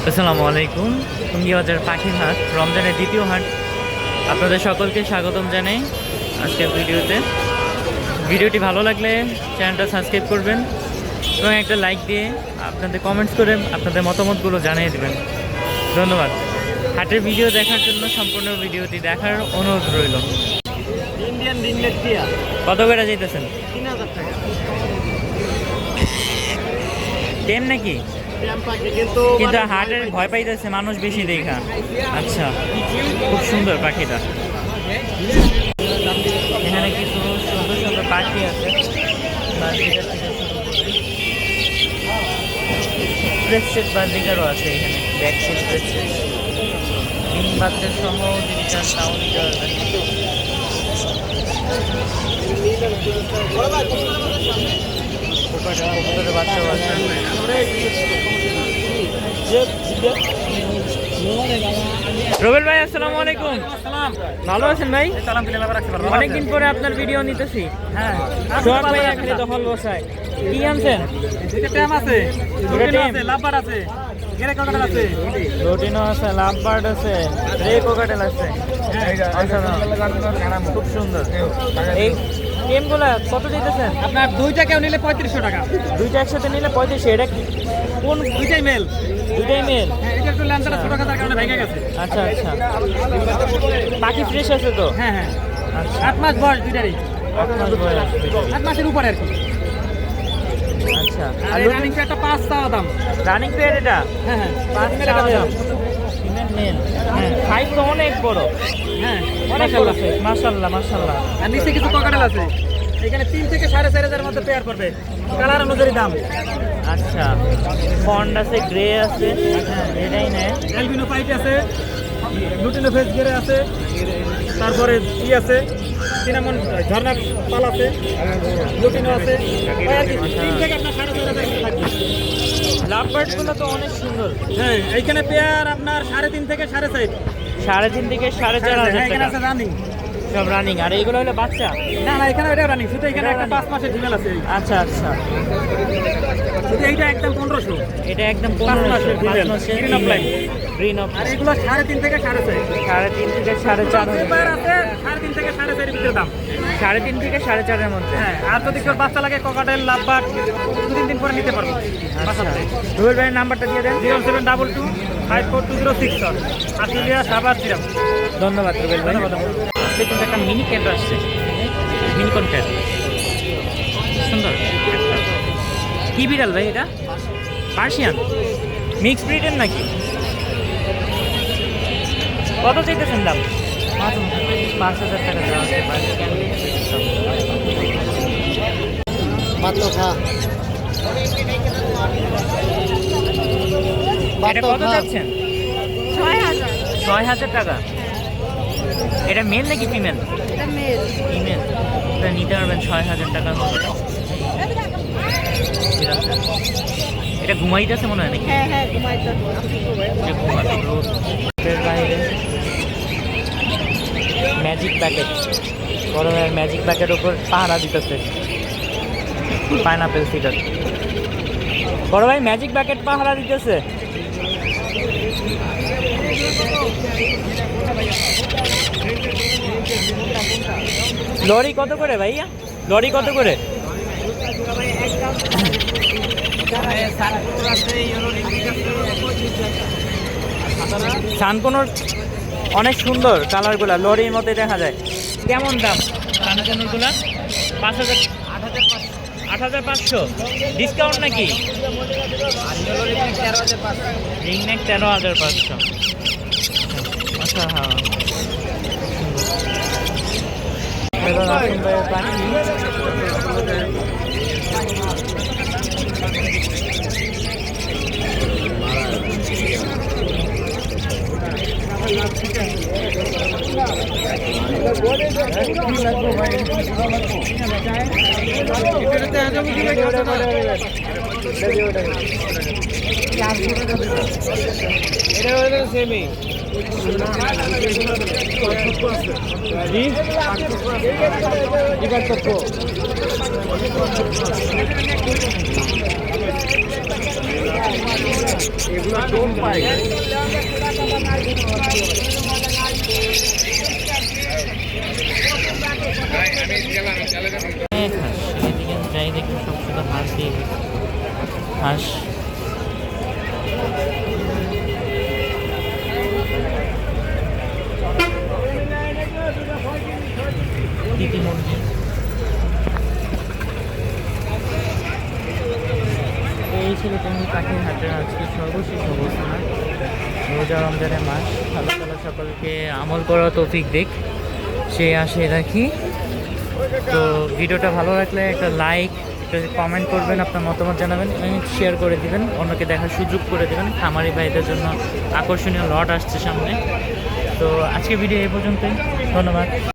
আসসালামু আলাইকুম। টুঙ্গিবাজার পাখির হাট, রমজানের দ্বিতীয় হাট। আপনাদের সকলকে স্বাগতম জানাই আজকের ভিডিওটি ভালো লাগলে চ্যানেলটা সাবস্ক্রাইব করবেন এবং একটা লাইক দিয়ে আপনাদের কমেন্টস করে আপনাদের মতামতগুলো জানিয়ে দেবেন। ধন্যবাদ। হাটের ভিডিও দেখার জন্য সম্পূর্ণ ভিডিওটি দেখার অনুরোধ রইল। ইন্ডিয়ান রিংনেট টিয়া কত করে যাইতেছেন? 3000 টাকা। টেম নাকি? টেম পাখি কিন্তু হাটের ভয় পাইতেছে মানুষ বেশি দেখা। আচ্ছা, খুব সুন্দর পাখিটা। এখানে কিছু সুন্দর সুন্দর পাখি আছে। ব্রেসলেট বার্জিকারও আছে এখানে। ব্যাকসেট ব্রেসলেট ডিম বাচ্চা সহ ডিজিটাল তাও নিতে পারবেন। বাচ্চা বাচ্চা রবেল ভাই, আসসালামু আলাইকুম। ভালো আছেন ভাই? অনেকদিন পরে আপনার ভিডিও নিতেছি। হ্যাঁ, সোহাগ ভাই এখানে দখল বসায়। কি আনছেন? টেম আছে, লাভবার আছে, গ্রে ককাটেল আছে, রুটিনো আছে, লাভবার্ড আছে, গ্রে কোকাটেল আছে। খুব সুন্দর। এই টেমগুলা কত দিতেছেন? আপনার দুইটা কেউ নিলে 3500 টাকা। দুইটা একসাথে নিলে 3500। এটা কোন? দুইটাই মেল। দুইটাই মেল। হ্যাঁ, এটা একটু ল্যান্ডারটা ছোট কাটার কারণে ভেঙে গেছে। আচ্ছা আচ্ছা, পাখি ফ্রেশ আছে তো? হ্যাঁ হ্যাঁ, আচ্ছা, 8 মাস বয়স দুইটারই। 8 মাস বয়স। 8 মাসের উপরে আর কি। আচ্ছা, আর রানিং পেয়ারটা 5 টাকা দাম। রানিং পেয়ার এটা? হ্যাঁ হ্যাঁ, 5 মেল টাকা এটা দাম। Female male. হ্যাঁ, সাইজ তো অনেক বড়। হ্যাঁ, অনেক বড় সাইজ। মাশাআল্লাহ মাশাআল্লাহ। আর নিচে কিছু ককাটেল আছে। এখানে 3 থেকে 4500 মধ্যে পেয়ার করবে, কালার অনুযায়ী দাম। আচ্ছা, ফন্ড আছে, গ্রে আছে। হ্যাঁ, এটাই নেয়। অ্যালবিনো পাইট আছে, লুটিনো ফেস গেরে আছে, তারপরে ই আছে, সিনামন ঝর্ণার পাল আছে, লুটিনো আছে। ওই আর কি 3 থেকে আপনার 4500 লাগবে। লাভবার্ডগুলো তো অনেক সুন্দর। হ্যাঁ, এইখানে পেয়ার আপনার 3.5 থেকে 4.5। 3.5 থেকে 4.5 হাজার এখানে টাকা আছে রানিং। সব রানিং। আর এইগুলো হলো বাচ্চা? না না, এখানে এটা রানিং, শুধু এখানে একটা 5 মাসের ফিমেল আছে। আচ্ছা আচ্ছা, শুধু এইটা একদম 1500। এটা একদম 5 মাসের female, green of line. Green of. আর এগুলো 3.5 থেকে 4.5। 3.5 থেকে 4.5 পেয়ার আছে 3.5 থেকে 4.5 এর ভিতরে দাম। 3.5 থেকে 4.5 এর মধ্যে। হ্যাঁ, আর যদি কেউ বাচ্চা লাগে ককাটেল লাভবার 2-3 দিন পরে নিতে পারবো। রুবেল ভাইয়ের নাম্বারটা দিয়ে দেন। 0722 542061, আশুলিয়া সাভার সিরাম। ধন্যবাদ রুবেল ভাই। আজকে কিন্তু একটা মিনি ক্যাট আসছে, মিনিকন ক্যাট। সুন্দর একটা। কি বিড়াল ভাই এটা? পার্সিয়ান মিক্স ব্রিডের নাকি? কত চাইতেছেন দাম? 5,000 টাকা দেওয়া আছে। এটা কত যাচ্ছেন? 6,000 টাকা। এটা মেল নাকি ফিমেল? ফিমেল। এটা নিতে পারবেন 6,000 টাকার মধ্যে। এটা ঘুমাইতেছে মনে হয় নাকি? বাইরে ম্যাজিক প্যাকেট, বড় ভাইয়ের ম্যাজিক প্যাকেট উপর পাহারা দিতেছে। Pineapple cider. বড় ভাই ম্যাজিক প্যাকেট পাহারা দিতেছে। লরি কত করে ভাইয়া? লরি কত করে? সানকোনোর অনেক সুন্দর কালারগুলা, লরির মধ্যে দেখা যায়। কেমন দাম সানকোনোরগুলা? 5,000, 8,500। ডিসকাউন্ট নাকি? রিংনেক 13,500। আচ্ছা, হ্যাঁ। এটা সেমই। জি, এবার কত? এগুলো কম পাই। এদিকে যাই দেখি সব শুধু হাঁস দিয়ে গেছে। হাঁস তিতি মুরগি। এই ছিল তুমি পাখির হাটের আজকে সর্বশেষ অবস্থান। রোজা রমজানের মাস, আল্লাহ তাআলা সকলকে আমল করা তৌফিক দিক, সে আশে রাখি। তো ভিডিওটা ভালো লাগলে একটা লাইক, একটা কমেন্ট করবেন, আপনার মতামত জানাবেন এবং শেয়ার করে দিবেন, অন্যকে দেখার সুযোগ করে দেবেন। খামারি ভাইদের জন্য আকর্ষণীয় লট আসছে সামনে। তো আজকে ভিডিও এই পর্যন্তই, ধন্যবাদ।